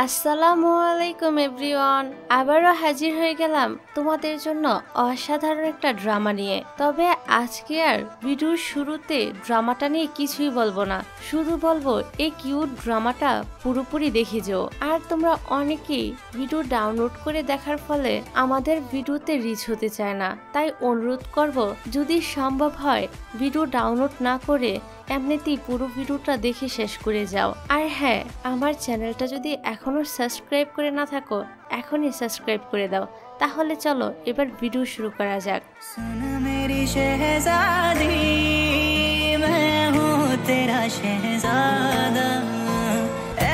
আসসালামু আলাইকুম এভরিওয়ান, আবারও হাজির হয়ে গেলাম তোমাদের জন্য অসাধারণ একটা ড্রামা নিয়ে। তবে আজকে আর ভিডিওর শুরুতে ড্রামাটা নিয়ে কিছুই বলবো না, শুধু বলবো এই কিউট ড্রামাটা পুরোপুরি দেখে যাও। আর তোমরা অনেকেই ভিডিও ডাউনলোড করে দেখার ফলে আমাদের ভিডিওতে রিচ হতে চায় না, তাই অনুরোধ করব যদি সম্ভব হয় ভিডিও ডাউনলোড না করে এমনিতেই পুরো ভিডিওটা দেখে শেষ করে যাও। আর হ্যাঁ, আমার চ্যানেলটা যদি এখনো সাবস্ক্রাইব করে না থাকো এখনই সাবস্ক্রাইব করে দাও। তাহলে চলো এবার ভিডিও শুরু করা যাক। सुन मेरी शहजादी मैं हूँ तेरा शहजादा,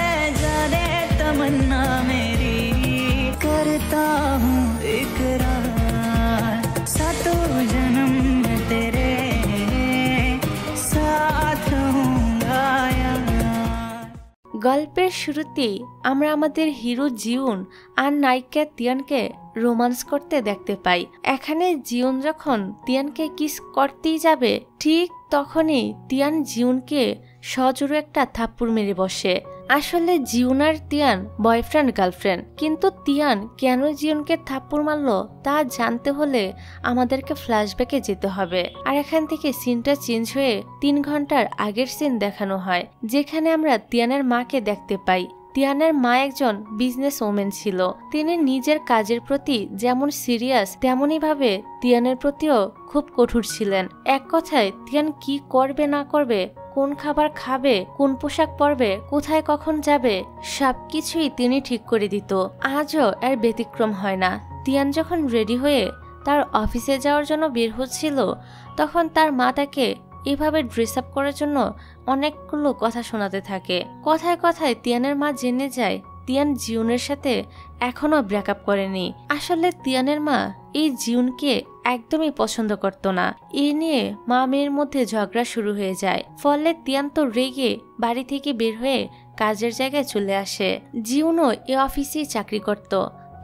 ऐ जाने तमन्ना मेरी करता हूँ इकरार, सातों जन्म में तेरे साथ रहूंगा यार। গল্পের শুরুতেই আমরা আমাদের হিরো জিউন আর নায়িকা তিয়ানকে রোমান্স করতে দেখতে পাই। এখানে জিউন যখন তিয়ানকে কিস করতেই যাবে ঠিক তখনই তিয়ান জিউনকে সজোরে একটা থাপ্পড় মেরে বসে। আসলে জিউন আর তিয়ান বয়ফ্রেন্ড গার্লফ্রেন্ড, কিন্তু তিয়ান কেন জিউনকে থাপ্পড় মারলো তা জানতে হলে আমাদেরকে ফ্ল্যাশব্যাকে যেতে হবে। আর এখান থেকে সিনটা চেঞ্জ হয়ে 3 ঘন্টার আগের সিন দেখানো হয়, যেখানে আমরা তিয়ানের মাকে দেখতে পাই। তিয়ানের মা একজন বিজনেস ওমেন ছিল। তিনি নিজের কাজের প্রতি যেমন সিরিয়াস তেমনই ভাবে তিয়ানের প্রতিও খুব কঠোর ছিলেন। এক কথায় তিয়ান কি করবে না করবে, কোন খাবার খাবে, কোন পোশাক পরবে, কোথায় কখন যাবে সবকিছুই তিনি ঠিক করে দিত। আজও এর ব্যতিক্রম হয় না। তিয়ান যখন রেডি হয়ে তার অফিসে যাওয়ার জন্য বের হচ্ছিল তখন তার মা তাকে এভাবে ড্রেস আপ করার জন্য অনেকগুলো কথা শোনাতে থাকে। কথায় কথায় তিয়ানের মা জেনে যায় তিয়ান জিউনের সাথে এখনো ব্রেকআপ করেনি। আসলে তিয়ানের মা এই জিউনকে একদমই পছন্দ করত না। এ নিয়ে মা মেয়ের মধ্যে ঝগড়া শুরু হয়ে যায়। ফলে তিয়ান তো রেগে বাড়ি থেকে বের হয়ে কাজের জায়গায় চলে আসে। জিউনও এ অফিসেই চাকরি করত।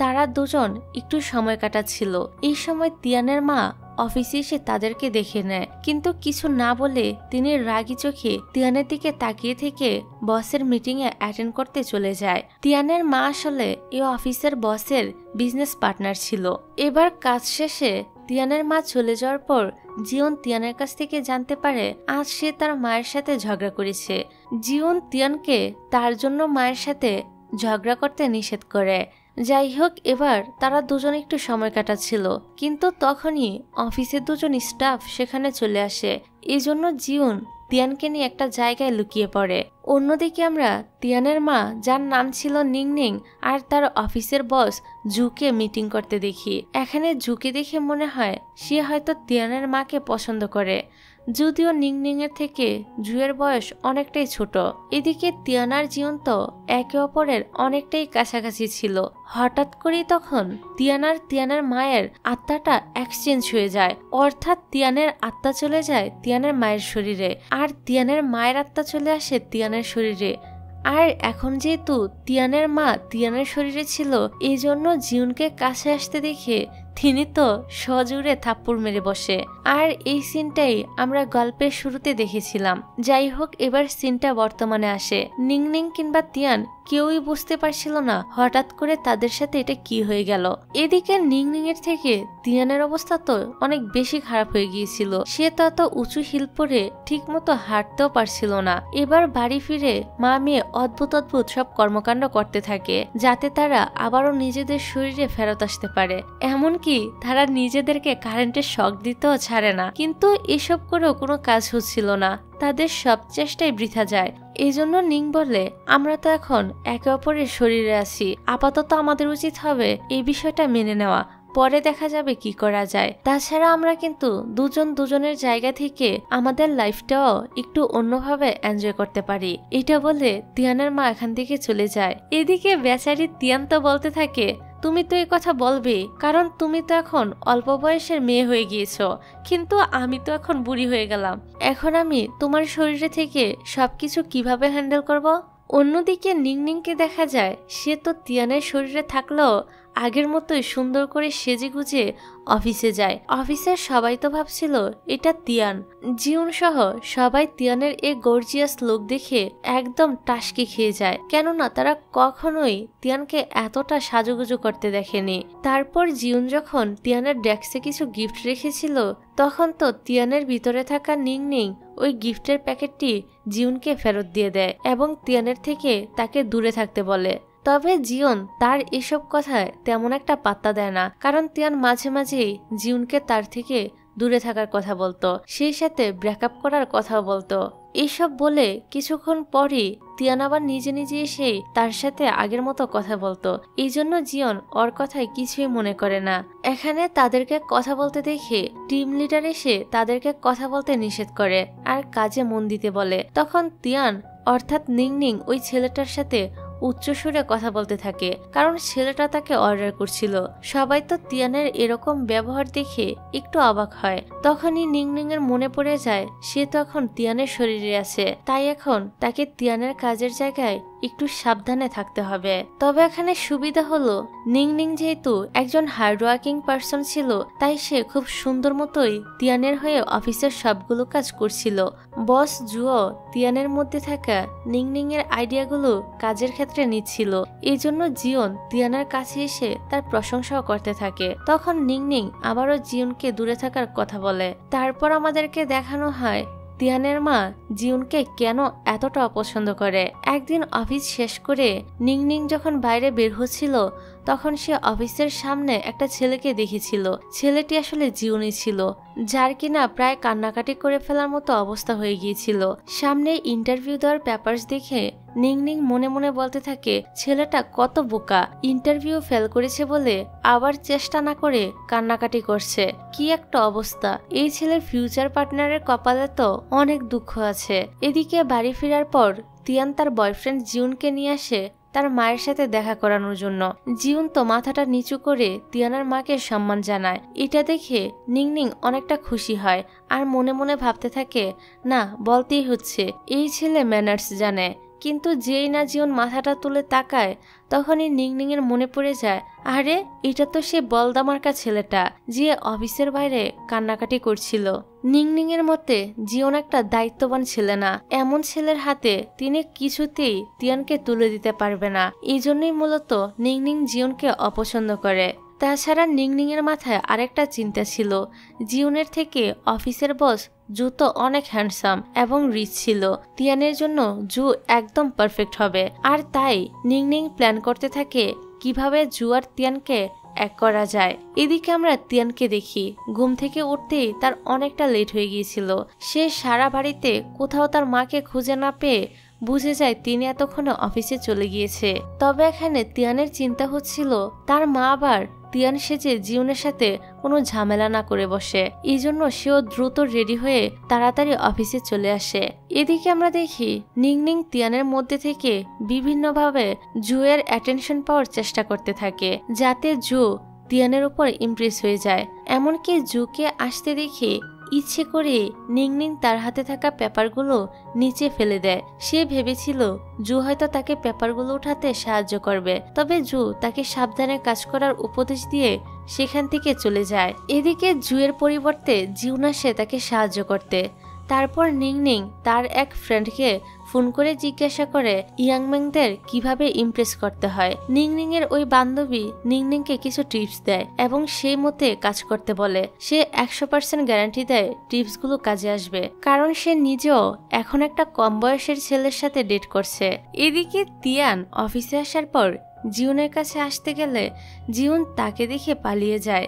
তারা দুজন একটু সময় কাটাচ্ছিল। এই সময় তিয়ানের মা অফিসে এসে তাদেরকে দেখে নেয়, কিন্তু কিছু না বলে তিনি রাগী চোখে তিয়ানের দিকে তাকিয়ে থেকে বসের মিটিং এ অ্যাটেন্ড করতে চলে যায়। তিয়ানের মা আসলে এই অফিসের বসের বিজনেস পার্টনার ছিল। এবার কাজ শেষে তিয়ানের মা চলে যাওয়ার পর জিউন তিয়ানের কাছ থেকে জানতে পারে আজ সে তার মায়ের সাথে ঝগড়া করেছে। জিউন তিয়ানকে তার জন্য মায়ের সাথে ঝগড়া করতে নিষেধ করে। যাই হোক, এবার তারা দুজন একটু সময় কাটাচ্ছিল, কিন্তু তখনই অফিসের দুজন স্টাফ সেখানে চলে আসে। এই জন্য জিউন তিয়ানকে নিয়ে একটা জায়গায় লুকিয়ে পড়ে। অন্যদিকে আমরা তিয়ানের মা, যার নাম ছিল নিংনিং, আর তার অফিসের বস জুকে মিটিং করতে দেখি। এখানে জুকে দেখে মনে হয় সে হয়তো তিয়ানের মাকে পছন্দ করে, যদিও নিংনিং এর থেকে জুয়ের বয়স অনেকটাই ছোট। এদিকে তিয়ান আর জিউন তো একে অপরের অনেকটাই কাছাকাছি ছিল। হঠাৎ করেই তখন তিয়ান আর তিয়ানের মায়ের আত্মাটা এক্সচেঞ্জ হয়ে যায়, অর্থাৎ তিয়ানের আত্মা চলে যায় তিয়ানের মায়ের শরীরে আর তিয়ানের মায়ের আত্মা চলে আসে তিয়ানের শরীরে। আর এখন যেহেতু তিয়ানের মা তিয়ানের শরীরে ছিল, এই জন্য জিউনকে কাছে আসতে দেখে তিনি তো সজোরে থাপ্পড় মেরে বসে। আর এই সিনটাই আমরা গল্পের শুরুতে দেখেছিলাম। যাই হোক, এবার সিনটা বর্তমানে আসে। নিংনিং কিংবা তিয়ান কেউই বুঝতে পারছিল না হঠাৎ করে তাদের সাথে এটা কি হয়ে গেল। এদিকে নিংনিং এর থেকে তিয়ানের অবস্থা তো অনেক বেশি খারাপ হয়ে গিয়েছিল। সে তো এত উঁচু হিল পরে ঠিক মতো হাঁটতেও পারছিল না। এবার বাড়ি ফিরে মা মেয়ে অদ্ভুত অদ্ভুত সব কর্মকাণ্ড করতে থাকে যাতে তারা আবারও নিজেদের শরীরে ফেরত আসতে পারে। এমনকি তারা নিজেদেরকে কারেন্টের শক দিতেও ছাড়ে না, কিন্তু এসব করেও কোনো কাজ হচ্ছিল না। তাদের সব চেষ্টাই বৃথা যায়। এই জন্য নিং বলে, আমরা তো এখন একে অপরের শরীরে আছি, আপাতত আমাদের উচিত হবে এই বিষয়টা মেনে নেওয়া, পরে দেখা যাবে কি করা যায়। তাছাড়া আমরা কিন্তু দুজন দুজনের জায়গা থেকে আমাদের লাইফটাও একটু অন্যভাবে এনজয় করতে পারি। এটা বলে তিয়ানের মা এখান থেকে চলে যায়। এদিকে বেচারি তিয়ান তো বলতে থাকে, তুমি তো এই কথা বলবে, কারণ তুমি তো এখন অল্প বয়সের মেয়ে হয়ে গিয়েছো, কিন্তু আমি তো এখন বুড়ি হয়ে গেলাম। এখন আমি তোমার শরীরে থেকে সবকিছু কিভাবে হ্যান্ডেল করব? অন্যদিকে নিংনিংকে দেখা যায় সে তো তিয়ানের শরীরে থাকলেও আগের মতোই সুন্দর করে সেজেগুজে অফিসে যায়। অফিসের সবাই তো ভাবছিল এটা তিয়ান। জিউন সহ সবাই তিয়ানের এই গর্জিয়াস লুক দেখে একদম টাসকি খেয়ে যায়, কেননা তারা কখনোই তিয়ানকে এতটা সাজুগুজু করতে দেখেনি। তারপর জিউন যখন তিয়ানের ডেস্কে কিছু গিফট রেখেছিল, তখন তো তিয়ানের ভিতরে থাকা নিংনিং ওই গিফটের প্যাকেটটি জিউনকে ফেরত দিয়ে দেয় এবং তিয়ানের থেকে তাকে দূরে থাকতে বলে। তবে জিউন তার এসব কথায় তেমন একটা পাত্তা দেয় না, কারণ তিয়ান মাঝে মাঝেই জিউনকে তার থেকে দূরে থাকার কথা বলতো, সেই সাথে ব্রেকআপ করার কথাও বলতো। এইসব বলে কিছুক্ষণ পরই তিয়ান আবার নিজে নিজে এসে তার সাথে আগের মতো কথা বলতো। এই জন্য জিউন ওর কথায় কিছুই মনে করে না। এখানে তাদেরকে কথা বলতে দেখে টিম লিডার এসে তাদেরকে কথা বলতে নিষেধ করে আর কাজে মন দিতে বলে। তখন তিয়ান অর্থাৎ নিংনিং ওই ছেলেটার সাথে উচ্চ সুরে কথা বলতে থাকে, কারণ ছেলেটা তাকে অর্ডার করছিল। সবাই তো তিয়ানের এরকম ব্যবহার দেখে একটু অবাক হয়। তখনই নিংনিং এর মনে পড়ে যায় সে তো এখন তিয়ানের শরীরে আছে, তাই এখন তাকে তিয়ানের কাজের জায়গায় একটু সাবধানে থাকতে হবে। তবে এখানে সুবিধা হলো নিংনিং যেহেতু একজন হার্ডওয়ার্কিং পার্সন ছিল, তাই সে খুব সুন্দর মতোই তিয়ানের হয়ে অফিসের সবগুলো কাজ করছিল। বস জুও তিয়ানের মধ্যে থাকা নিংনিং এর আইডিয়াগুলো কাজের ক্ষেত্রে নিচ্ছিল। এই জন্য জিউন তিয়ানের কাছে এসে তার প্রশংসাও করতে থাকে। তখন নিংনিং আবারও জিউনকে দূরে থাকার কথা বলে। তারপর আমাদেরকে দেখানো হয় তিয়ানের মা জিউনকে কেন এতটা অপছন্দ করে। একদিন অফিস শেষ করে নিংনিং যখন বাইরে বের হচ্ছিল, তখন সে অফিসের সামনে একটা ছেলেকে দেখেছিল। ছেলেটি আসলে জিউনই ছিল, যার কিনা প্রায় কান্নাকাটি করে ফেলার মতো অবস্থা হয়ে গিয়েছিল। সামনে ইন্টারভিউ দেওয়ার পেপারস দেখে নিংনিং মনে মনে বলতে থাকে ছেলেটা কত বোকা, ইন্টারভিউ ফেল করেছে বলে আবার চেষ্টা না করে কান্নাকাটি করছে। কি একটা অবস্থা! এই ছেলের ফিউচার পার্টনারের কপালে তো অনেক দুঃখ আছে। এদিকে বাড়ি ফেরার পর তিয়ান তার বয়ফ্রেন্ড জিউনকে নিয়ে আসে তার মায়ের সাথে দেখা করানোর জন্য। জিউন তো মাথাটা নিচু করে তিয়ানার মাকে সম্মান জানায়। এটা দেখে নিংনিং অনেকটা খুশি হয় আর মনে মনে ভাবতে থাকে, না বলতেই হচ্ছে এই ছেলে ম্যানার্স জানে। কিন্তু যেই না জিউন মাথাটা তুলে তাকায়, তখনই নিংনিং এর মনে পড়ে যায়, আরে এটা তো সে বলদামার্কা ছেলেটা যে অফিসের বাইরে কান্নাকাটি করছিল। নিংনিং এর মতে জিউন একটা দায়িত্ববান ছেলে না, এমন ছেলের হাতে তিনি কিছুতেই তিয়ানকে তুলে দিতে পারবে না। এই জন্যই মূলত নিংনিং জিউনকে অপছন্দ করে। তাছাড়া নিংনিং এর মাথায় আরেকটা চিন্তা ছিল, জিউনের থেকে অফিসের বস জু তো অনেক হ্যান্ডসাম এবং রিচ ছিল, তিয়ানের জন্য জু একদম পারফেক্ট হবে। আর তাই নিংনিং প্ল্যান করতে থাকে কিভাবে জু আর তিয়ানকে এক করা যায়। এদিকে আমরা তিয়ানকে দেখি ঘুম থেকে উঠতেই তার অনেকটা লেট হয়ে গিয়েছিল। সে সারা বাড়িতে কোথাও তার মাকে খুঁজে না পেয়ে বুঝে যায় তিনি এতক্ষণে অফিসে চলে গিয়েছে। তবে এখানে তিয়ানের চিন্তা হচ্ছিল তার মা আবার তিয়ান সেজে জিউনের সাথে কোনো ঝামেলা না করে বসে। এই জন্য সেও দ্রুত রেডি হয়ে তাড়াতাড়ি অফিসে চলে আসে। এদিকে আমরা দেখি নিংনিং তিয়ানের মধ্যে থেকে বিভিন্নভাবে জুয়ের অ্যাটেনশন পাওয়ার চেষ্টা করতে থাকে, যাতে জু তিয়ানের উপর ইমপ্রেস হয়ে যায়। এমনকি জুকে আসতে দেখে ইচ্ছে করে নিংনিং তার হাতে থাকা পেপারগুলো নিচে ফেলে দেয়। সে ভেবেছিল জু হয়তো তাকে পেপারগুলো উঠাতে সাহায্য করবে, তবে জু তাকে সাবধানে কাজ করার উপদেশ দিয়ে সেখান থেকে চলে যায়। এদিকে জুয়ের পরিবর্তে জিউন আসে তাকে সাহায্য করতে। তারপর নিংনিং তার এক ফ্রেন্ডকে ফোন করে জিজ্ঞাসা করে ইয়াংম্যানদের কিভাবে ইমপ্রেস করতে হয়। নিংনিং এর ওই বান্ধবী নিংনিংকে কিছু টিপস দেয় এবং সেই মতে কাজ করতে বলে। সে 100% গ্যারান্টি দেয় টিপসগুলো কাজে আসবে, কারণ সে নিজেও এখন একটা কম বয়সের ছেলের সাথে ডেট করছে। এদিকে তিয়ান অফিসে আসার পর জিউনের কাছে আসতে গেলে জিউন তাকে দেখে পালিয়ে যায়।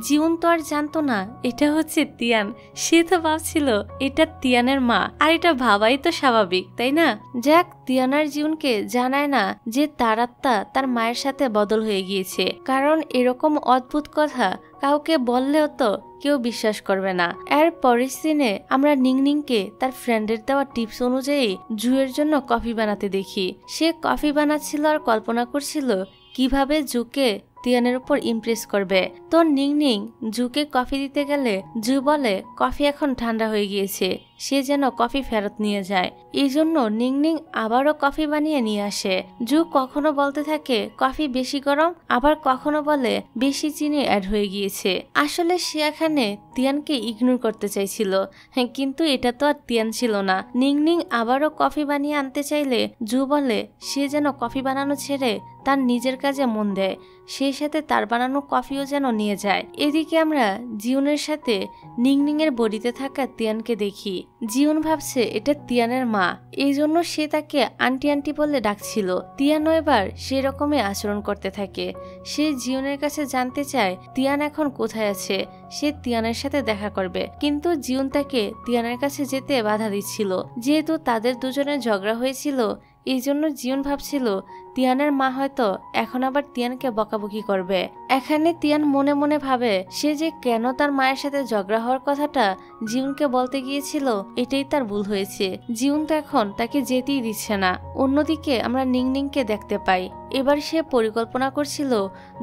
জিউন তো আর জানতো না এটা হচ্ছে তিয়ান। সে তো ভাবছিল এটা তিয়ানের মা, আর এটা ভাবাই তো স্বাভাবিক, তাই না? যাক, তিয়ান আর জিউনকে জানায় না যে তার আত্মা তার মায়ের সাথে বদল হয়ে গিয়েছে, কারণ এরকম অদ্ভুত কথা কাউকে বললেও তো কেউ বিশ্বাস করবে না। এর পরের সিনে আমরা নিংনিংকে তার ফ্রেন্ডের দেওয়া টিপস অনুযায়ী জুয়ের জন্য কফি বানাতে দেখি। সে কফি বানাচ্ছিল আর কল্পনা করছিল কিভাবে জুকে তিয়ানের উপর ইমপ্রেস করবে। তো নিংনিং জুকে কফি দিতে গেলে জু বলে কফি এখন ঠান্ডা হয়ে গিয়েছে, সে যেন কফি ফেরত নিয়ে যায়। এই জন্য নিংনিং আবারও কফি বানিয়ে নিয়ে আসে। জু কখনো বলতে থাকে কফি বেশি গরম, আবার কখনো বলে বেশি চিনি অ্যাড হয়ে গিয়েছে। আসলে সে এখানে তিয়ানকে ইগনোর করতে চাইছিল, কিন্তু এটা তো আর তিয়ান ছিল না। নিংনিং আবারও কফি বানিয়ে আনতে চাইলে জু বলে সে যেন কফি বানানো ছেড়ে তার নিজের কাজে মন দেয়, সেই সাথে তার বানানো কফিও যেন নিয়ে যায়। এদিকে আমরা জিউনের সাথে নিংনিং এর বডিতে থাকা তিয়ানকে দেখি। জিউন ভাবছে এটা তিয়ানের মা, এই জন্য সে তাকে আন্টি আন্টি বলে ডাকছিল। তিয়ানও এবার সেরকমই আচরণ করতে থাকে। সে জিউনের কাছে জানতে চায় তিয়ান এখন কোথায় আছে, সে তিয়ানের সাথে দেখা করবে, কিন্তু জিউন তাকে তিয়ানের কাছে যেতে বাধা দিচ্ছিল। যেহেতু তাদের দুজনের ঝগড়া হয়েছিল, এই জন্য জিউন ভাবছিল তিয়ানের মা হয়তো এখন আবার তিয়ানকে বকাবকি করবে। এখানে তিয়ান মনে মনে ভাবে সে যে কেন তার মায়ের সাথে ঝগড়া হওয়ার কথাটা জিউনকে বলতে গিয়েছিল, এটাই তার ভুল হয়েছে। জিউন তো এখন তাকে যেতেই দিচ্ছে না। অন্যদিকে আমরা নিংনিংকে দেখতে পাই। এবার সে পরিকল্পনা করছিল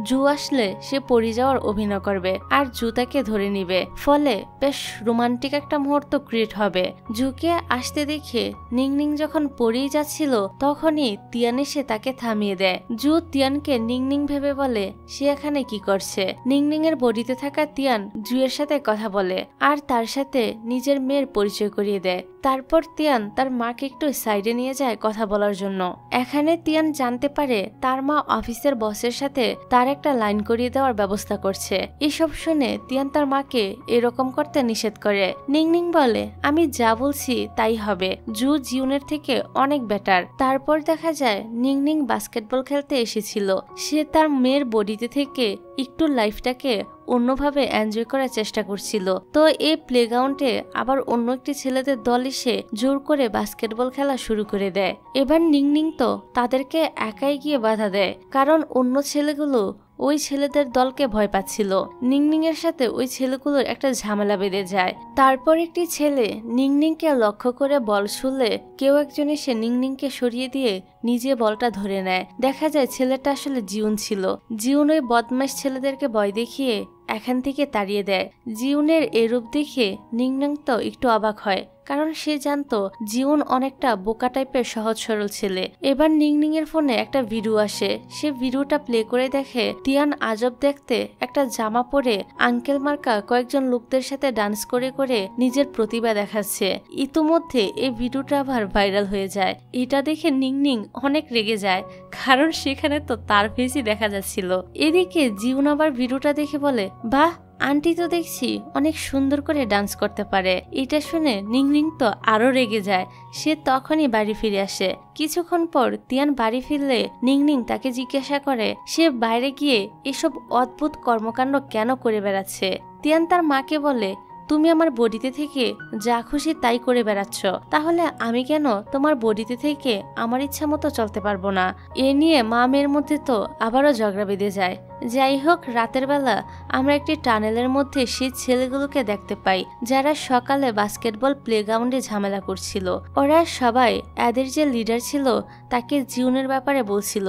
জু আসলে সে পড়ে যাওয়ার অভিনয় করবে আর জু তাকে ধরে নিবে, ফলে বেশ রোমান্টিক একটা মুহূর্ত ক্রিয়েট হবে। জুকে আসতে দেখে নিংনিং যখন পড়েই যাচ্ছিল তখনই তিয়ান এসে তাকে থামিয়ে দেয়। জু তিয়ানকে নিংনিং ভেবে বলে সে এখানে কি করছে। নিংনিং এর বডিতে থাকা তিয়ান জুয়ের সাথে কথা বলে আর তার সাথে নিজের মেয়ের পরিচয় করিয়ে দেয়। তারপর তিয়ান তার মাকে একটু সাইডে নিয়ে যায় কথা বলার জন্য। এখানে তিয়ান জানতে পারে তার মা অফিসের বসের সাথে তার একটা লাইন করিয়ে দেওয়ার ব্যবস্থা করছে। এসব শুনে তিয়ান তার মাকে এরকম করতে নিষেধ করে। নিংনিং বলে আমি যা বলছি তাই হবে, জু জিউনের থেকে অনেক বেটার। তারপর দেখা যায় নিংনিং বাস্কেটবল খেলতে এসেছিল। সে তার মেয়ের বডিতে থেকে একটু লাইফটাকে অন্যভাবে এনজয় করার চেষ্টা করছিল। তো এই প্লেগ্রাউন্ডে আবার অন্য একটি ছেলেদের দল এসে জোর করে বাস্কেটবল খেলা শুরু করে দেয়। এবার নিংনিং তো তাদেরকে একাই গিয়ে বাধা দেয়, কারণ অন্য ছেলেগুলো ওই ছেলেদের দলকে ভয় পাচ্ছিল। নিংনিং এর সাথে ওই ছেলেগুলোর একটা ঝামেলা বেঁধে যায়। তারপর একটি ছেলে নিংনিংকে লক্ষ্য করে বল ছুড়লে কেউ একজন এসে নিংনিংকে সরিয়ে দিয়ে নিজে বলটা ধরে নেয়। দেখা যায় ছেলেটা আসলে জিউন ছিল। জিউন ওই বদমাশ ছেলেদেরকে ভয় দেখিয়ে এখান থেকে তাড়িয়ে দেয়। জিউনের এরূপ দেখে নিংনিং তো একটু অবাক হয়, কারণ সে জানতো জিউন অনেকটা বোকা টাইপের সহজ সরল ছেলে। এবার নিংনিং এর ফোনে একটা ভিডিও আসে। সে ভিডিওটা প্লে করে দেখে তিয়ান আজব দেখতে একটা জামা পরে আঙ্কেল মার্কা কয়েকজন লোকদের সাথে ডান্স করে করে নিজের প্রতিভা দেখাচ্ছে। ইতিমধ্যে এই ভিডিওটা আবার ভাইরাল হয়ে যায়। এটা দেখে নিংনিং অনেক রেগে যায়, কারণ সেখানে তো তার ফেসই দেখা যাচ্ছিল। এদিকে জিউন আবার ভিডিওটা দেখে বলে বাহ, আন্টি তো দেখছি অনেক সুন্দর করে ডান্স করতে পারে। এটা শুনে নিংনিং তো আরো রেগে যায়। সে তখনই বাড়ি ফিরে আসে। কিছুক্ষণ পর তিয়ান বাড়ি ফিরলে নিংনিং তাকে জিজ্ঞাসা করে সে বাইরে গিয়ে এসব অদ্ভুত কর্মকাণ্ড কেন করে বেড়াচ্ছে। তিয়ান তার মাকে বলে তুমি আমার বডিতে থেকে যা খুশি তাই করে বেড়াচ্ছ, তাহলে আমি কেন তোমার বডিতে থেকে আমার ইচ্ছা মতো চলতে পারবো না। এ নিয়ে মা মেয়ের মধ্যে তো আবারও ঝগড়া বেঁধে যায়। যাই হোক, রাতের বেলা আমরা একটি টানেলের মধ্যে সেই ছেলেগুলোকে দেখতে পাই যারা সকালে বাস্কেটবল প্লেগ্রাউন্ডে ঝামেলা করছিল। ওরা সবাই এদের যে লিডার ছিল তাকে জিউনের ব্যাপারে বলছিল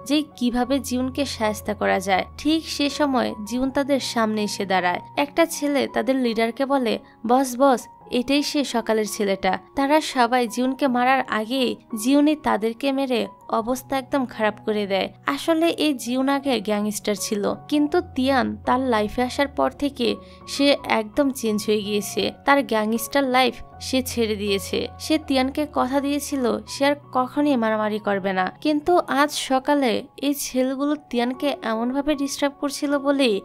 যে কিভাবে জিউনকে শায়েস্তা করা যায়। ঠিক সে সময় জিউন তাদের সামনে এসে দাঁড়ায়। একটা ছেলে তাদের লিডারকে বলে বস বস, এটাই সে সকালের ছেলেটা। তারা সবাই জিউনকে মারার আগেই জিউনই তাদেরকে মেরে অবস্থা একদম খারাপ করে দেয়। আসলে এই জিউন আগে গ্যাংস্টার ছিল, কিন্তু তিয়ান তার লাইফে আসার পর থেকে সে একদম চেঞ্জ হয়ে গিয়েছে। তার গ্যাংস্টার লাইফ সে ছেড়ে দিয়েছে। সে তিয়ানকে কথা দিয়েছিল সে আর কখনই মারামারি করবে না, কিন্তু আজ সকালে এই ছেলেগুলো তিয়ানকে এমনভাবে ডিস্টার্ব করছিল বলেই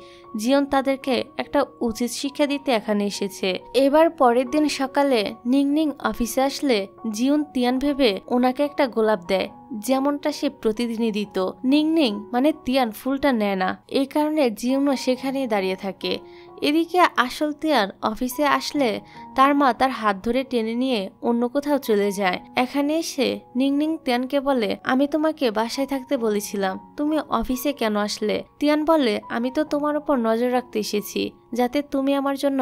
জিউন তাদেরকে একটা উচিত শিক্ষা দিতে এখানে এসেছে। এবার পরের দিন সকালে নিংনিং অফিসে আসলে জিউন তিয়ান ভেবে ওনাকে একটা গোলাপ দেয়, যেমনটা সে প্রতিদিনই দিত। নিংনিং মানে তিয়ান ফুলটা নেয় না, এই কারণে জিউনও সেখানেই দাঁড়িয়ে থাকে। এদিকে আসল তিয়ান অফিসে আসলে তার মা তার হাত ধরে টেনে নিয়ে অন্য কোথাও চলে যায়। এখানে এসে নিংনিং তিয়ানকে বলে আমি তোমাকে বাসায় থাকতে বলেছিলাম, তুমি অফিসে কেন আসলে? তিয়ান বলে আমি তো তোমার উপর নজর রাখতে এসেছি। যাতে তুমি আমার জন্য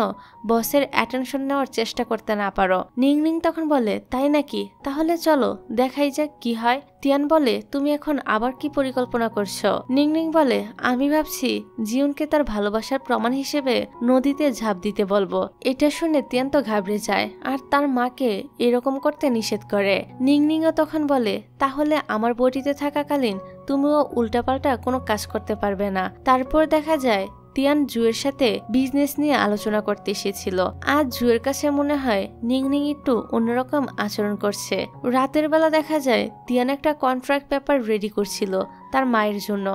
বসের অ্যাটেনশন নেওয়ার চেষ্টা করতে না পারো। নিংনিং তখন বলে, তাই নাকি, তাহলে চলো দেখাই যাক কি হয়। তিয়ান বলে, তুমি এখন আবার কি পরিকল্পনা করছো? নিংনিং বলে, আমি ভাবছি জিউনকে তার ভালোবাসার প্রমাণ হিসেবে নদীতে ঝাঁপ দিতে বলবো। এটা শুনে তিয়ান তো ঘাবড়ে যায় আর তার মাকে এরকম করতে নিষেধ করে। নিংনিংও তখন বলে, তাহলে আমার বডিতে থাকাকালীন তুমিও উল্টাপাল্টা কোনো কাজ করতে পারবে না। তারপর দেখা যায় তিয়ান জুয়ের সাথে বিজনেস নিয়ে আলোচনা করতে এসেছিল। আজ জুয়ের কাছে মনে হয় নিংনিং একটু অন্যরকম আচরণ করছে। রাতের বেলা দেখা যায় তিয়ান একটা কন্ট্রাক্ট পেপার রেডি করছিল তার মায়ের জন্য,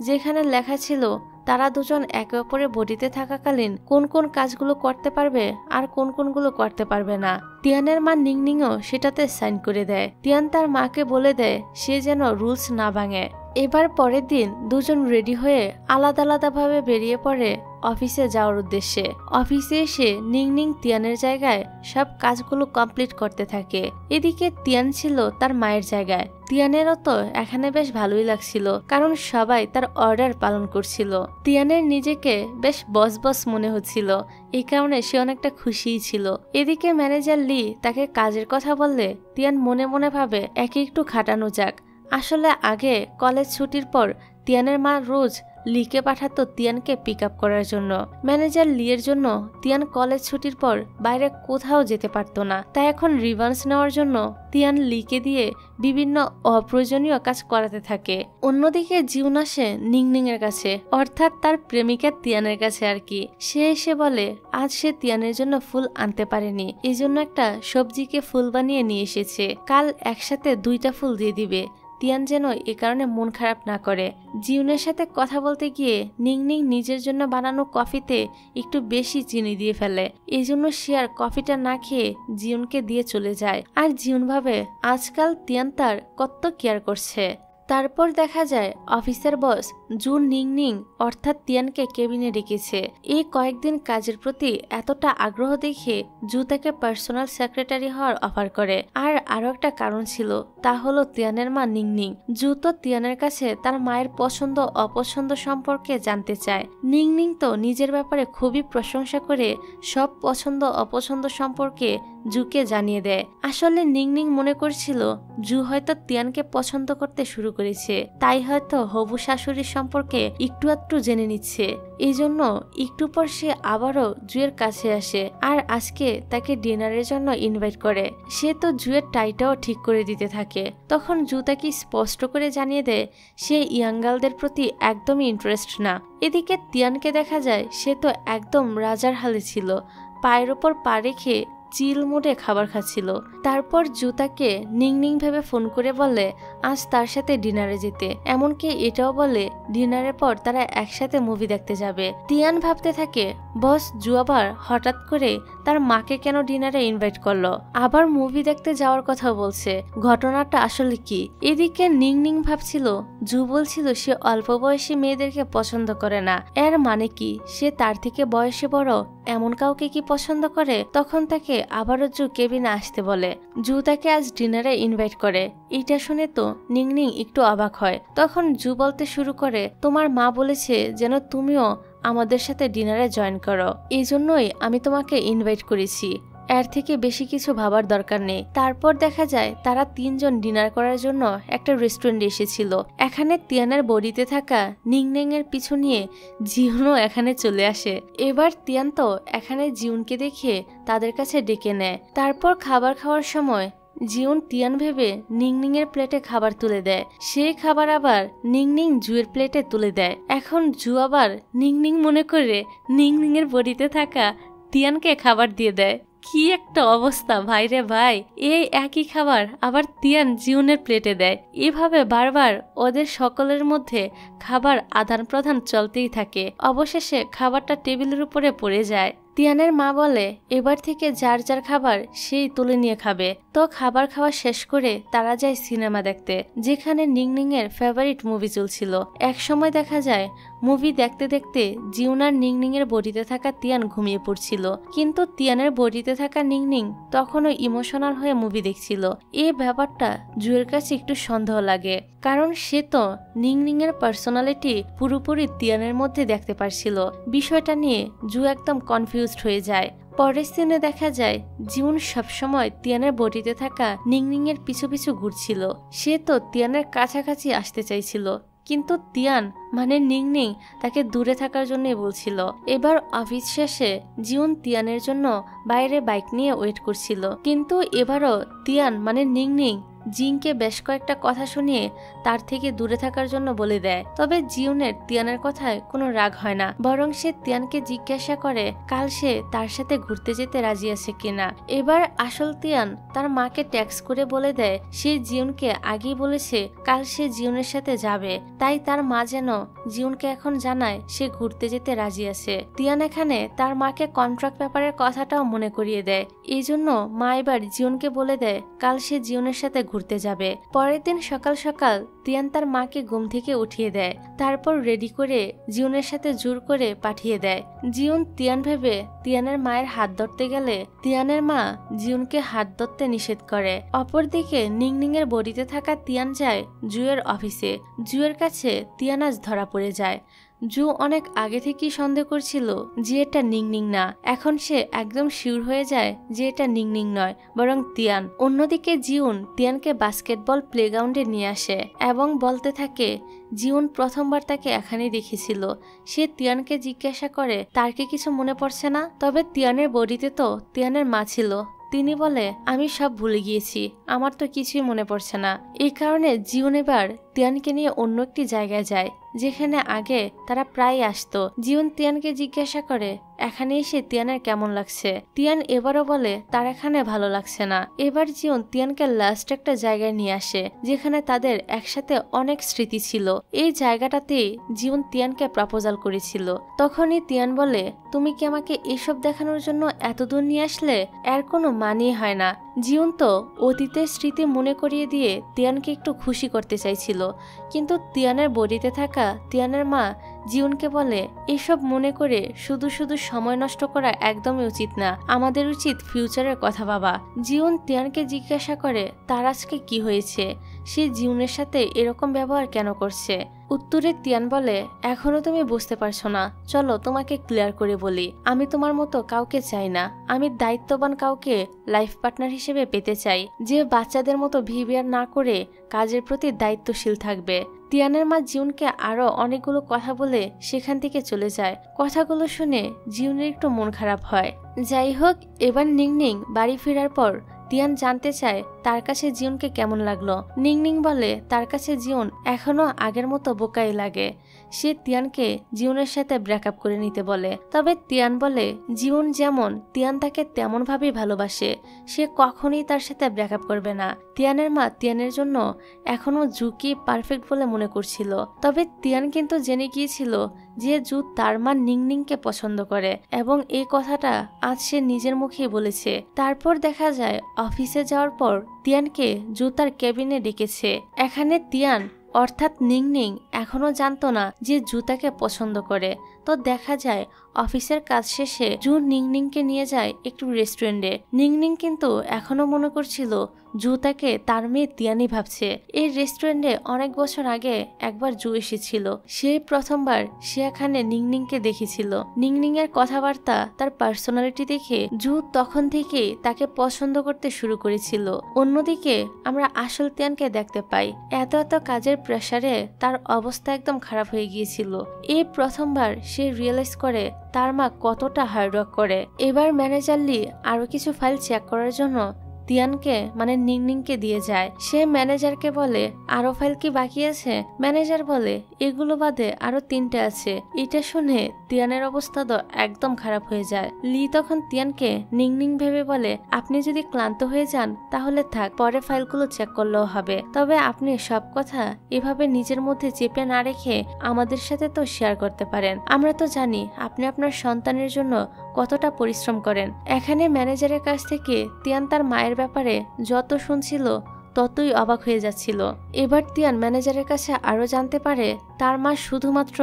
যেখানে লেখা ছিল তারা দুজন একে অপরের বডিতে থাকাকালীন কোন কোন কাজগুলো করতে পারবে আর কোন কোনগুলো করতে পারবে না। তিয়ানের মা নিংনিংও সেটাতে সাইন করে দেয়। তিয়ান তার মাকে বলে দেয় সে যেন রুলস না ভাঙে। এবার পরের দিন দুজন রেডি হয়ে আলাদা আলাদাভাবে বেরিয়ে পড়ে অফিসে যাওয়ার উদ্দেশ্যে। অফিসে এসে নিংনিং তিয়ানের জায়গায় সব কাজগুলো কমপ্লিট করতে থাকে। এদিকে তিয়ান ছিল তার মায়ের জায়গায়। তিয়ানেরও তো এখানে বেশ ভালোই লাগছিল, কারণ সবাই তার অর্ডার পালন করছিল। তিয়ানের নিজেকে বেশ বস বস মনে হচ্ছিল, এই কারণে সে অনেকটা খুশিই ছিল। এদিকে ম্যানেজার লি তাকে কাজের কথা বললে তিয়ান মনে মনে ভাবে একে একটু খাটানো যাক। আসলে আগে কলেজ ছুটির পর তিয়ানের মা রোজ লিকে পাঠাতো তিয়ানকে পিক আপ করার জন্য। ম্যানেজার লিয়ের জন্য তিয়ান কলেজ ছুটির পর বাইরে কোথাও যেতে পারতো না, তাই এখন রিভান্স নেওয়ার জন্য তিয়ান লিকে দিয়ে বিভিন্ন অপ্রয়োজনীয় কাজ করাতে থাকে। অন্যদিকে জিউন আসে নিংনিং এর কাছে, অর্থাৎ তার প্রেমিকা তিয়ানের কাছে আর কি। সে এসে বলে আজ সে তিয়ানের জন্য ফুল আনতে পারেনি, এই জন্য একটা সবজিকে ফুল বানিয়ে নিয়ে এসেছে, কাল একসাথে 2টা ফুল দিয়ে দিবে। তিয়ান যেন এ কারণে মন খারাপ না করে। জিউনের সাথে কথা বলতে গিয়ে নিংনিং নিজের জন্য বানানো কফিতে একটু বেশি চিনি দিয়ে ফেলে, এই জন্য সে আর কফিটা না খেয়ে জিউনকে দিয়ে চলে যায়। আর জিউন ভাবে আজকাল তিয়ান তার কত কেয়ার করছে। তারপর দেখা যায় অফিসের বস জু নিংনিং অর্থাৎ তিয়ানকে কেবিনে ডেকেছে। এই কয়েকদিন কাজের প্রতি এতটা আগ্রহ দেখে জু তাকে পার্সোনাল সেক্রেটারি হওয়ার অফার করে। আর আরো একটা কারণ ছিল, তা হলো তিয়ানের মা নিংনিং। জু তো তিয়ানের কাছে তার মায়ের পছন্দ অপছন্দ সম্পর্কে জানতে চায়। নিংনিং তো নিজের ব্যাপারে খুবই প্রশংসা করে সব পছন্দ অপছন্দ সম্পর্কে জুকে জানিয়ে দেয়। আসলে নিংনিং মনে করছিল জু হয়তো তিয়ানকে পছন্দ করতে শুরু করেছে, তাই হয়তো হবু শাশুড়ির সম্পর্কে একটু একটু জেনে নিচ্ছে। এই জন্য একটু পর সে আবারও জুয়ের কাছে আসে আর আজকে তাকে ডিনারের জন্য ইনভাইট করে। সে তো জুয়ের টাইটাও ঠিক করে দিতে থাকে। তখন জু তাকে স্পষ্ট করে জানিয়ে দেয় সে ইয়াঙ্গালদের প্রতি একদমই ইন্টারেস্ট না। এদিকে তিয়ানকে দেখা যায় সে তো একদম রাজার হালে ছিল, পায়ের ওপর পা রেখে চিল মোডে খাবার খাচ্ছিল। তারপর জু তাকে নিংনিং ভেবে ফোন করে বলে আজ তার সাথে ডিনারে যেতে, এমনকি এটাও বলে ডিনারের পর তারা একসাথে মুভি দেখতে যাবে। তিয়ান ভাবতে থাকে বস জু আবার হঠাৎ করে তার মাকে কেন ডিনারে ইনভাইট করলো, আবার মুভি দেখতে যাওয়ার কথা বলছে, ঘটনাটা আসলে কি? এদিকে নিংনিং ভাবছিল জু বলছিল সে অল্প বয়সী মেয়েদেরকে পছন্দ করে না, এর মানে কি সে তার থেকে বয়সে বড় এমন কাউকে কি পছন্দ করে? তখন তাকে আবারও জু কেবিনে আসতে বলে। জু তাকে আজ ডিনারে ইনভাইট করে। এটা শুনে তো নিংনিং একটু অবাক হয়। তখন জু বলতে শুরু করে তোমার মা বলেছে যেন তুমিও আমাদের সাথে ডিনারে জয়েন করো, এই জন্যই আমি তোমাকে ইনভাইট করেছি, এর থেকে বেশি কিছু ভাবার দরকার নেই। তারপর দেখা যায় তারা 3 জন ডিনার করার জন্য একটা রেস্টুরেন্টে এসেছিল। এখানে তিয়ানের বডিতে থাকা নিংনিং এর পিছু নিয়ে জিউনও এখানে চলে আসে। এবার তিয়ান তো এখানে জিউনকে দেখে তাদের কাছে ডেকে নেয়। তারপর খাবার খাওয়ার সময় জিউন তিয়ান ভেবে নিংনিং এর প্লেটে খাবার তুলে দেয়, সেই খাবার আবার নিংনিং জুয়ের প্লেটে তুলে দেয়। এখন জু আবার নিংনিং মনে করে নিংনিং এর বডিতে থাকা তিয়ানকে খাবার দিয়ে দেয়। কি একটা অবস্থা ভাই রে ভাই, এই একই খাবার আবার তিয়ান জিউনের প্লেটে দেয়। এভাবে বারবার ওদের সকলের মধ্যে খাবার আদান প্রদান চলতেই থাকে। অবশেষে খাবারটা টেবিলের উপরে পড়ে যায়। তিয়ানের মা বলে এবার থেকে যার যার খাবার সেই তুলে নিয়ে খাবে। তো খাবার খাওয়া শেষ করে তারা যায় সিনেমা দেখতে, যেখানে নিংনিং এর ফেভারিট মুভি চলছিল। এক সময় দেখা যায় মুভি দেখতে দেখতে জিউন আর নিংনিং এর বডিতে থাকা তিয়ান ঘুমিয়ে পড়ছিল, কিন্তু তিয়ানের বডিতে থাকা নিংনিং তখনও ইমোশনাল হয়ে মুভি দেখছিল। এই ব্যাপারটা জুয়ের কাছে একটু সন্দেহ লাগে, কারণ সে তো নিংনিং এর পার্সোনালিটি পুরোপুরি তিয়ানের মধ্যে দেখতে পারছিল। বিষয়টা নিয়ে জু একদম কনফিউজড হয়ে যায়। পরের সিনে দেখা যায় জিউন সবসময় তিয়ানের বডিতে থাকা নিংনিং এর পিছু পিছু ঘুরছিল। সে তো তিয়ানের কাছাকাছি আসতে চাইছিল, কিন্তু তিয়ান মানে নিংনিং তাকে দূরে থাকার জন্যই বলছিল। এবার অফিস শেষে জিউন তিয়ানের জন্য বাইরে বাইক নিয়ে ওয়েট করছিল, কিন্তু এবারও তিয়ান মানে নিংনিং জিনকে বেশ কয়েকটা কথা শুনিয়ে তার থেকে দূরে থাকার জন্য বলে দেয়। তবে জিউনের তিয়ানের কথায় কোনো রাগ হয় না, বরং সে তিয়ানকে জিজ্ঞাসা করে কাল সে তার সাথে ঘুরতে যেতে রাজি আছে কিনা। এবার আসল তিয়ান তার মাকে ট্যাক্স করে বলে দেয় সে জিউনকে আগেই বলেছে কাল সে জিউনের সাথে যাবে, তাই তার মা যেন জিউনকে এখন জানায় সে ঘুরতে যেতে রাজি আছে। তিয়ান এখানে তার মাকে কন্ট্রাক্ট ব্যাপারের কথাটাও মনে করিয়ে দেয়। এই জন্য মা এবার জিউনকে বলে দেয় কাল সে জিউনের সাথে ঘুরতে যাবে। পরের দিন সকাল সকাল তিয়ান তার মাকে ঘুম থেকে উঠিয়ে দেয়, তারপর রেডি করে জিউনের সাথে জোর করে পাঠিয়ে দেয়। জিউন তিয়ান ভেবে তিয়ানের মায়ের হাত ধরতে গেলে তিয়ানের মা জিউনকে হাত ধরতে নিষেধ করে। অপরদিকে নিংনিং এর বডিতে থাকা তিয়ান যায় জুয়ের অফিসে। জুয়ের কাছে তিয়ান আজ ধরা পড়ে যায়। জু অনেক আগে থেকেই সন্দেহ করছিল যে এটা নিংনিং না, এখন সে একদম শিওর হয়ে যায় যে এটা নিংনিং নয় বরং তিয়ান। অন্যদিকে জিউন তিয়ানকে বাস্কেটবল প্লেগ্রাউন্ডে নিয়ে আসে এবং বলতে থাকে জিউন প্রথমবার তাকে এখানেই দেখেছিল। সে তিয়ানকে জিজ্ঞাসা করে তার কি কিছু মনে পড়ছে না। তবে তিয়ানের বডিতে তো তিয়ানের মা ছিল। তিনি বলে আমি সব ভুলে গিয়েছি, আমার তো কিছুই মনে পড়ছে না। এই কারণে জিউন এবার তিয়ানকে নিয়ে অন্য একটি জায়গায় যায় যেখানে আগে তারা প্রায় আসতো। জিউন তিয়ানকে জিজ্ঞাসা করে এখানে এসে তিয়ানের কেমন লাগছে। তিয়ান এবারও বলে তার এখানে ভালো লাগছে না। এবার জিউন তিয়ানকে লাস্ট একটা জায়গায় নিয়ে আসে যেখানে তাদের একসাথে অনেক স্মৃতি ছিল। এই জায়গাটাতে জিউন তিয়ানকে প্রপোজাল করেছিল। তখনই তিয়ান বলে তুমি কি আমাকে এসব দেখানোর জন্য এত দূর নিয়ে আসলে? এর কোনো মানেই হয় না। জিউন তো অতীতের স্মৃতি মনে করিয়ে দিয়ে তিয়ানকে একটু খুশি করতে চাইছিল, কিন্তু তিয়ানের বডিতে থাকা তিয়ানের মা জিউনকে বলে এসব মনে করে শুধু শুধু সময় নষ্ট করা একদমই উচিত না, আমাদের উচিত ফিউচারের কথা ভাবা। জিউন তিয়ানকে জিজ্ঞাসা করে তার আজকে কি হয়েছে, সে জিউনের সাথে এরকম ব্যবহার কেন করছে। উত্তরে তিয়ান বলে এখনো তুমি বুঝতে পারছো না, চলো তোমাকে ক্লিয়ার করে বলি। আমি তোমার মতো কাউকে চাই না, আমি দায়িত্ববান কাউকে লাইফ পার্টনার হিসেবে পেতে চাই, যে বাচ্চাদের মতো বিহেভিয়ার না করে কাজের প্রতি দায়িত্বশীল থাকবে। তিয়ানের মা জিউনকে আরো অনেকগুলো কথা বলে সেখান থেকে চলে যায়। কথাগুলো শুনে জিউনের একটু মন খারাপ হয়। যাই হোক, এবার নিংনিং বাড়ি ফেরার পর তিয়ান জানতে চায় তার কাছে জিউনকে কেমন লাগলো। নিংনিং বলে তার কাছে জিউন এখনো আগের মতো বোকাই লাগে। সে তিয়ানকে জিউনের সাথে ব্রেকআপ করে নিতে বলে। তবে তিয়ান বলে জিউন যেমন তিয়ান তাকে তেমন ভাবেই ভালোবাসে, সে কখনোই তার সাথে ব্রেকআপ করবে না। তিয়ানের মা তিয়ানের জন্য এখনো জুকে পারফেক্ট বলে মনে করছিল। তবে তিয়ান কিন্তু জেনে গিয়েছিল যে জু তার মা নিংনিংকে পছন্দ করে এবং এই কথাটা আজ সে নিজের মুখেই বলেছে। তারপর দেখা যায় অফিসে যাওয়ার পর তিয়ানকে জু তার কেবিনে ডেকেছে। এখানে তিয়ান অর্থাৎ নিংনিং এখনো জানতো না যে জু তাকে পছন্দ করে। তো দেখা যায় অফিসের কাজ শেষে জু নিংনিংকে নিয়ে যায় একটু রেস্টুরেন্টে। নিংনিং কিন্তু এখনো মনে করছিল জু তাকে তার মেয়ে তিয়ানি ভাবছে। এই রেস্টুরেন্টে অনেক বছর আগে একবার জু এসেছিল, সেই প্রথমবার সে এখানে নিংনিংকে দেখেছিল। নিংনিং এর কথাবার্তা, তার পার্সোনালিটি দেখে জু তখন থেকেই তাকে পছন্দ করতে শুরু করেছিল। অন্যদিকে আমরা আসল তিয়ানকে দেখতে পাই এত এত কাজের প্রেসারে তার অবস্থা একদম খারাপ হয়ে গিয়েছিল। এই প্রথমবার সে রিয়েলাইজ করে তার মা কতটা হার্ডওয়ার্ক করে। এবার ম্যানেজার লি আরো কিছু ফাইল চেক করার জন্য তিয়ানকে মানে নিংনিংকে দিয়ে যায়। সে ম্যানেজারকে বলে আরো ফাইল কি বাকি আছে? ম্যানেজার বলে এগুলো বাদে আরো 3টে আছে। এটা শুনে তিয়ানের অবস্থা তো একদম খারাপ হয়ে যায়। লি তখন তিয়ানকে নিংনিং ভেবে বলে আপনি যদি ক্লান্ত হয়ে যান তাহলে থাক, পরে ফাইলগুলো চেক করলেও হবে। তবে আপনি সব কথা এভাবে নিজের মধ্যে চেপে না রেখে আমাদের সাথে তো শেয়ার করতে পারেন। আমরা তো জানি আপনি আপনার সন্তানের জন্য কতটা পরিশ্রম করেন। এখানে ম্যানেজারের কাছ থেকে তিয়ান তার মায়ের ব্যাপারে যত শুনছিল ততই অবাক হয়ে যাচ্ছিল। এবার তিয়ান ম্যানেজারের কাছে আরো জানতে পারে তার মা শুধুমাত্র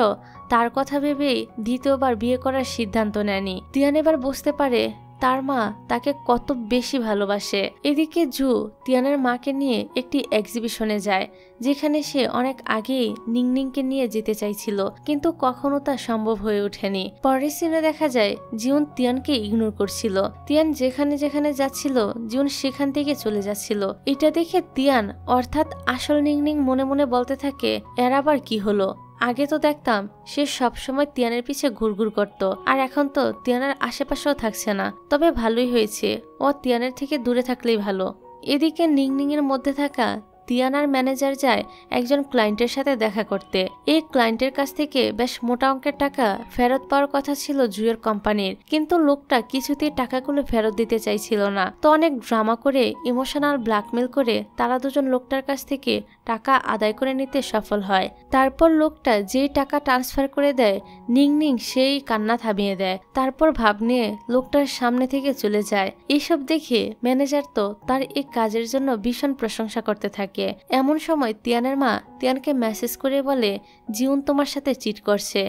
তার কথা ভেবেই দ্বিতীয়বার বিয়ে করার সিদ্ধান্ত নেয়নি। তিয়ান এবার বুঝতে পারে তার মা তাকে কত বেশি ভালোবাসে। এদিকে জু তিয়ানের মাকে নিয়ে একটি এক্সিবিশনে যায়, যেখানে সে অনেক আগেই নিংনিংকে নিয়ে যেতে চাইছিল, কিন্তু কখনো তা সম্ভব হয়ে ওঠেনি। পরের সিনে দেখা যায় জিউন তিয়ানকে ইগনোর করছিল। তিয়ান যেখানে যেখানে যাচ্ছিল জিউন সেখান থেকে চলে যাচ্ছিল। এটা দেখে তিয়ান অর্থাৎ আসল নিংনিং মনে মনে বলতে থাকে, এর আবার কি হলো? আগে তো দেখতাম সে সবসময় তিয়ানের পিছে ঘুরঘুর করত, আর এখন তো তিয়ানের আশেপাশেও থাকছে না। তবে ভালোই হয়েছে, ও তিয়ানের থেকে দূরে থাকলেই ভালো। এদিকে নিংনিং এর মধ্যে থাকা তিয়ান আর ম্যানেজার যায় একজন ক্লায়েন্টের সাথে দেখা করতে। এই ক্লায়েন্টের কাছ থেকে বেশ মোটা অঙ্কের টাকা ফেরত পাওয়ার কথা ছিল জুয়ের কোম্পানির, কিন্তু লোকটা কিছুতেই টাকাগুলো ফেরত দিতে চাইছিল না। তো অনেক ড্রামা করে ইমোশনাল ব্ল্যাকমেল করে তারা দুজন লোকটার কাছ থেকে টাকা আদায় করে নিতে সফল হয়। তারপর লোকটা যেই টাকা ট্রান্সফার করে দেয়, নিংনিং সেই কান্না থামিয়ে দেয়। তারপর ভাব নিয়ে লোকটার সামনে থেকে চলে যায়। এইসব দেখে ম্যানেজার তো তার এই কাজের জন্য ভীষণ প্রশংসা করতে থাকে। এমন সময় তিয়ানের মা তিয়ানকে মেসেজ করে বলে, জিউন তোমার সাথে চিট করছে।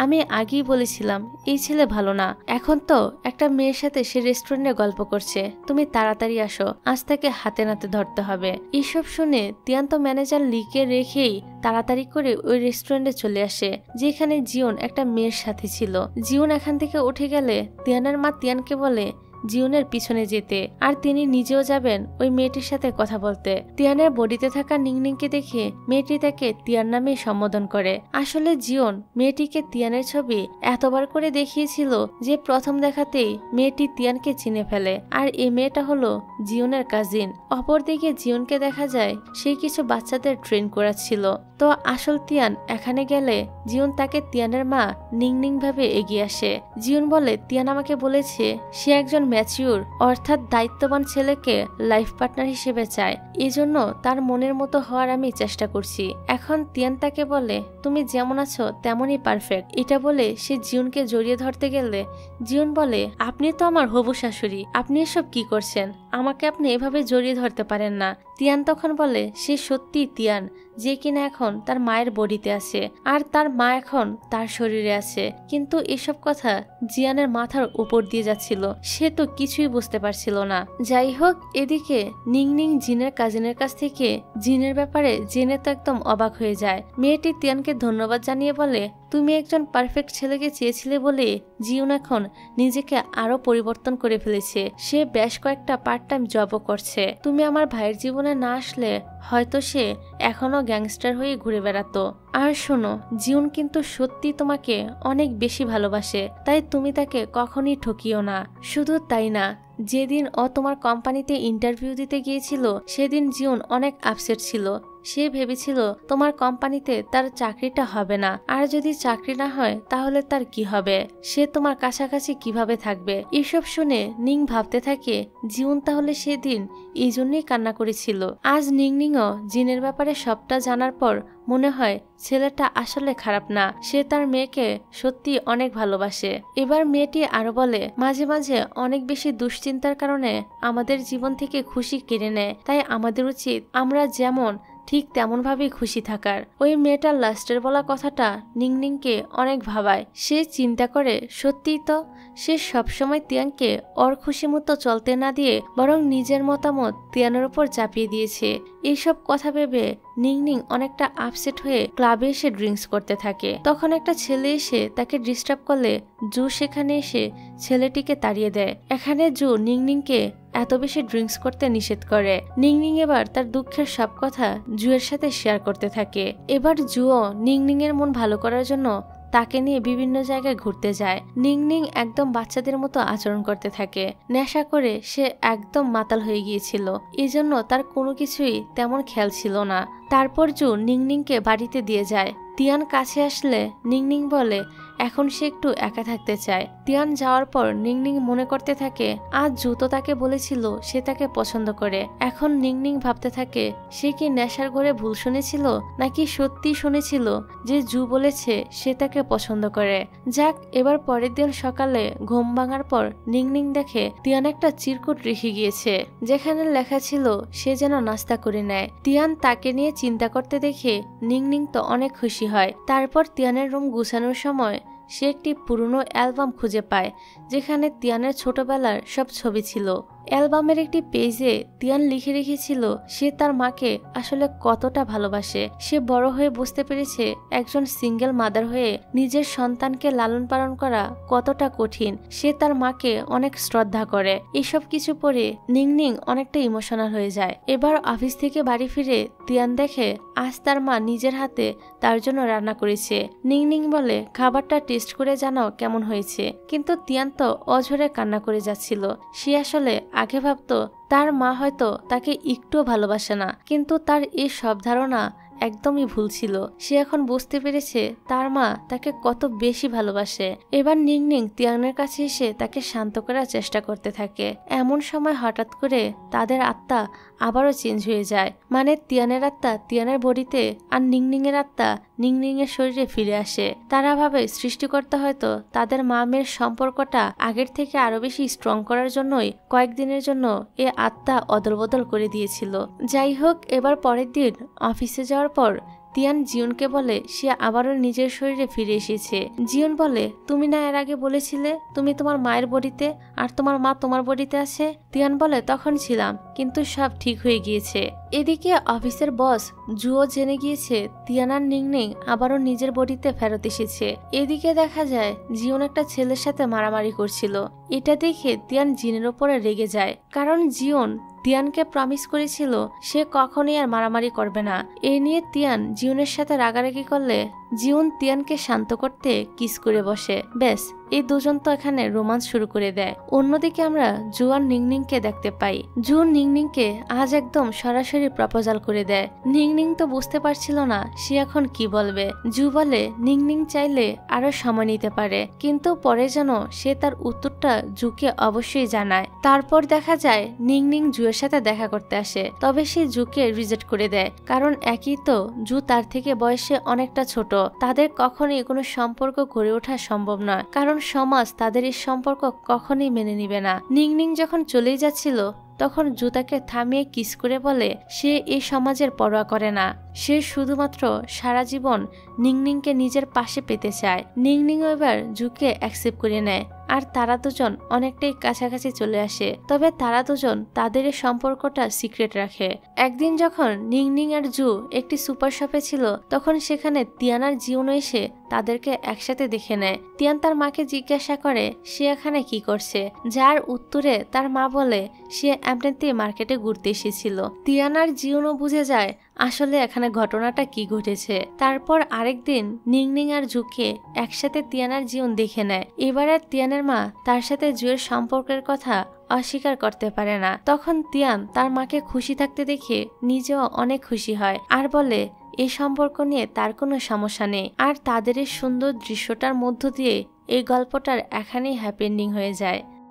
আমি আগেই বলেছিলাম এই ছেলে ভালো না। এখন তো একটা মেয়ের সাথে সে রেস্টুরেন্টে গল্প করছে, তুমি তাড়াতাড়ি আসো, আজ তাকে হাতে নাতে ধরতে হবে। এইসব শুনে তিয়ান তো ম্যানেজার লিখে রেখেই তাড়াতাড়ি করে ওই রেস্টুরেন্টে চলে আসে, যেখানে জিউন একটা মেয়ের সাথে ছিল। জিউন এখান থেকে উঠে গেলে তিয়ানের মা তিয়ানকে বলে জিউনের পিছনে যেতে, আর তিনি নিজেও যাবেন ওই মেয়েটির সাথে কথা বলতে। তিয়ানের বডিতে থাকা নিংনিংকে দেখে মেয়েটি তাকে তিয়ান নামে সম্বোধন করে। আসলে জিউন মেয়েটিকে তিয়ানের ছবি এতবার করে দেখিয়েছিল যে প্রথম দেখাতেই মেয়েটি তিয়ানকে চিনে ফেলে, আর এই মেয়েটা হলো জিউনের কাজিন। অপরদিকে জিউনকে দেখা যায় সে কিছু বাচ্চাদের ট্রেন করাচ্ছিল। তো আসল তিয়ান এখানে গেলে জিউন তাকে তিয়ানের মা নিংনিং ভাবে এগিয়ে আসে। জিউন বলে, তিয়ান আমাকে বলেছে সে একজন ম্যাচিউর অর্থাৎ দায়িত্ববান ছেলেকে লাইফ পার্টনার হিসেবে চায়, এজন্য তার মনের মতো হওয়ার আমি চেষ্টা করছি। এখন তিয়ান তাকে বলে, তুমি যেমন আছো তেমনই পারফেক্ট। এটা বলে সে জিউনকে জড়িয়ে ধরতে গেলে জিউন বলে, আপনি তো আমার হবু শাশুড়ি, আপনি এসব কি করছেন? আমাকে আপনি এভাবে জড়িয়ে ধরতে পারেন না। তিয়ান তখন বলে সে সত্যি তিয়ান, যে কিনা এখন তার মায়ের বডিতে আছে, আর তার মা এখন তার শরীরে আছে। কিন্তু এসব কথা জিয়ানের মাথার উপর দিয়ে যাচ্ছিল, সে তো কিছুই বুঝতে পারছিল না। যাই হোক, এদিকে নিংনিং জিনের কাজিনের কাছ থেকে জিনের ব্যাপারে জেনে তো একদম অবাক হয়ে যায়। মেয়েটি তিয়ানকে ধন্যবাদ জানিয়ে বলে, তুমি একজন পারফেক্ট ছেলেকে চেয়েছিলে বলে জিউন এখন নিজেকে আরো পরিবর্তন করে ফেলেছে। সে বেশ কয়েকটা পার্ট টাইম জবও করছে। তুমি আমার ভাইয়ের জীবনে না আসলে হয়তো সে এখনো গ্যাংস্টার হয়ে ঘুরে বেড়াতো। আর শোনো, জিউন কিন্তু সত্যি তোমাকে অনেক বেশি ভালোবাসে, তাই তুমি তাকে কখনই ঠকিও না। শুধু তাই না, যেদিন ও তোমার কোম্পানিতে ইন্টারভিউ দিতে গিয়েছিল সেদিন জিউন অনেক আপসেট ছিল। সে ভেবেছিল তোমার কোম্পানিতে তার চাকরিটা হবে না, আর যদি চাকরি না হয় তাহলে তার কি হবে, সে তোমার কাছাকাছি কিভাবে থাকবে। এসব শুনে নিং ভাবতে থাকে জিউন তাহলে সেদিন এই জন্যই কান্না করেছিল। আজ নিংনিংও জিনের ব্যাপারে সবটা জানার পর মনে হয় ছেলেটা আসলে খারাপ না, সে তার মেয়েকে সত্যি অনেক ভালোবাসে। এবার মেয়েটি আরো বলে, মাঝে মাঝে অনেক বেশি দুশ্চিন্তার কারণে আমাদের জীবন থেকে খুশি কেড়ে নেয়, তাই আমাদের উচিত আমরা যেমন ঠিক তেমন ভাবেই খুশি থাকার। ওই মেয়েটার লাস্টের বলা কথাটা নিংনিংকে অনেক ভাবায়। সে চিন্তা করে সত্যিই তো সে সবসময় তিয়ানকে ওর খুশি মতো চলতে না দিয়ে বরং নিজের মতামত তিয়ানের উপর চাপিয়ে দিয়েছে। এইসব কথা ভেবে নিংনিং অনেকটা আপসেট হয়ে ক্লাবে এসে ড্রিঙ্কস করতে থাকে। তখন একটা ছেলে এসে তাকে ডিস্টার্ব করলে জু সেখানে এসে ছেলেটিকে তাড়িয়ে দেয়। এখানে জু নিংনিংকে এত বেশি ড্রিঙ্কস করতে নিষেধ করে। নিংনিং এবার তার দুঃখের সব কথা জুয়ের সাথে শেয়ার করতে থাকে। এবার জুও নিংনিং এর মন ভালো করার জন্য তাকে নিয়ে বিভিন্ন জায়গায় ঘুরতে যায়। নিংনিং একদম বাচ্চাদের মতো আচরণ করতে থাকে। নেশা করে সে একদম মাতাল হয়ে গিয়েছিল, এই জন্য তার কোনো কিছুই তেমন খেয়াল ছিল না। তারপর জু নিংনিংকে বাড়িতে দিয়ে যায়। তিয়ান কাছে আসলে নিংনিং বলে এখন সে একটু একা থাকতে চায়। তিয়ান যাওয়ার পর নিংনিং মনে করতে থাকে আজ জু তো তাকে বলেছিল সে তাকে পছন্দ করে। এখন নিংনিং ভাবতে থাকে সে কি নেশার ঘরে ভুল শুনেছিল নাকি সত্যি শুনেছিল যে জু বলেছে সে তাকে পছন্দ করে। যাক, এবার পরের দিন সকালে ঘুম ভাঙার পর নিংনিং দেখে তিয়ান একটা চিরকুট রেখে গিয়েছে যেখানে লেখা ছিল সে যেন নাস্তা করে নেয়। তিয়ান তাকে নিয়ে চিন্তা করতে দেখে নিংনিং তো অনেক খুশি হয়। তারপর তিয়ানের রুম গুছানোর সময় সে একটি পুরনো অ্যালবাম খুঁজে পায় যেখানে তিয়ানের ছোটবেলার সব ছবি ছিল। অ্যালবামের একটি পেজে তিয়ান লিখে রেখেছিল সে তার মাকে আসলে কতটা ভালোবাসে। সে বড় হয়ে বুঝতে পেরেছে একজন সিঙ্গেল মাদার হয়ে নিজের সন্তানকে লালন পালন করা কতটা কঠিন। সে তার মাকে অনেক শ্রদ্ধা করে। এসব কিছু পড়ে নিংনিং অনেকটা ইমোশনাল হয়ে যায়। এবার অফিস থেকে বাড়ি ফিরে তিয়ান দেখে আজ তার মা নিজের হাতে তার জন্য রান্না করেছে। নিংনিং বলে খাবারটা টেস্ট করে জানাও কেমন হয়েছে। কিন্তু তিয়ান তো অঝরে কান্না করে যাচ্ছিল। সে আসলে আগে ভাবতো তার মা হয়তো তাকে একটুও ভালোবাসে না, কিন্তু তার এই সব ধারণা একদমই ভুল ছিল। সে এখন বুঝতে পেরেছে তার মা তাকে কত বেশি ভালোবাসে। এবার নিংনিং তিয়ানের কাছে এসে তাকে শান্ত করার চেষ্টা করতে থাকে। এমন সময় হঠাৎ করে তাদের আত্মা আবারও চেঞ্জ হয়ে যায়। মানে তিয়ানের আত্মা তিয়ানের বডিতে আর নিংনিং এর আত্মা নিংনিং এর শরীরে ফিরে আসে। তারা ভাবে সৃষ্টিকর্তা হয়তো তাদের মা মেয়ের সম্পর্কটা আগের থেকে আরো বেশি স্ট্রং করার জন্যই কয়েকদিনের জন্য এ আত্মা অদল বদল করে দিয়েছিল। যাই হোক, এবার পরের দিন অফিসে যাওয়ার পর তিয়ান জিউনকে বলে সে আবারও নিজের শরীরে ফিরে এসেছে। জিউন বলে তুমি না এর আগে বলেছিলে তুমি তোমার মায়ের বডিতে আর তোমার মা তোমার বডিতে আছে। তিয়ান বলে তখন ছিলাম, কিন্তু সব ঠিক হয়ে গিয়েছে। এদিকে অফিসের বস জুও জেনে গিয়েছে তিয়ান আর নিংনিং আবারও নিজের বডিতে ফেরত এসেছে। এদিকে দেখা যায় জিউন একটা ছেলের সাথে মারামারি করছিল। এটা দেখে তিয়ান জিনের উপরে রেগে যায়, কারণ জিউন তিয়ানকে প্রমিস করেছিল সে কখনোই আর মারামারি করবে না। এ নিয়ে তিয়ান জিউনের সাথে রাগারাগি করলে জিউন তিয়ানকে শান্ত করতে কিস করে বসে। ব্যাস, এই দুজন তো এখানে রোমান্স শুরু করে দেয়। অন্যদিকে আমরা জু আর নিংনিংকে দেখতে পাই। জু নিংনিংকে আজ একদম সরাসরি প্রপোজাল করে দেয়। নিংনিং তো বুঝতে পারছিল না সে এখন কি বলবে। জু বলে নিংনিং চাইলে আরো সময় নিতে পারে, কিন্তু পরে যেন সে তার উত্তরটা জুকে অবশ্যই জানায়। তারপর দেখা যায় নিংনিং জুয়ের সাথে দেখা করতে আসে, তবে সে জুকে রিজেক্ট করে দেয়, কারণ একই তো জু তার থেকে বয়সে অনেকটা ছোট। তাদের কখনোই কোনো সম্পর্ক গড়ে ওঠা সম্ভব নয়, কারণ সমাজ তাদের এই সম্পর্ক কখনোই মেনে নিবে না। নিংনিং যখন চলেই যাচ্ছিল তখন জু তাকে থামিয়ে কিস করে বলে সে এই সমাজের পরোয়া করে না, সে শুধুমাত্র সারা জীবন নিংনিংকে নিজের পাশে পেতে চায়। নিংনিং এবার জুকে অ্যাকসেপ্ট করে নেয় আর তারা দুজন অনেকটাই কাছাকাছি চলে আসে। তবে তারা দুজন তাদের এই সম্পর্কটা সিক্রেট রাখে। একদিন যখন নিংনিং আর জু একটি সুপার শপে ছিল তখন সেখানে তিয়ান আর জিউন এসে তাদেরকে একসাথে দেখে নেয়। তিয়ান তার মাকে জিজ্ঞাসা করে সে এখানে কি করছে, যার উত্তরে তার মা বলে সে এমনিতেই মার্কেটে ঘুরতে এসেছিল। তিয়ান আর জিউনও বুঝে যায় আসলে এখানে ঘটনাটা কি ঘটেছে। তারপর আরেকদিন নিংনিং আর জুকে একসাথে তিয়ান আর জিউন দেখে নেয়। এবার আর তিয়ানের মা তার সাথে জুয়ের সম্পর্কের কথা অস্বীকার করতে পারে না। তখন তিয়ান তার মাকে খুশি থাকতে দেখে নিজেও অনেক খুশি হয় আর বলে এই সম্পর্ক নিয়ে তার কোনো সমস্যা নেই। আর তাদের এই সুন্দর দৃশ্যটার মধ্য দিয়ে এই গল্পটার এখানেই হ্যাপি এন্ডিং হয়ে যায়।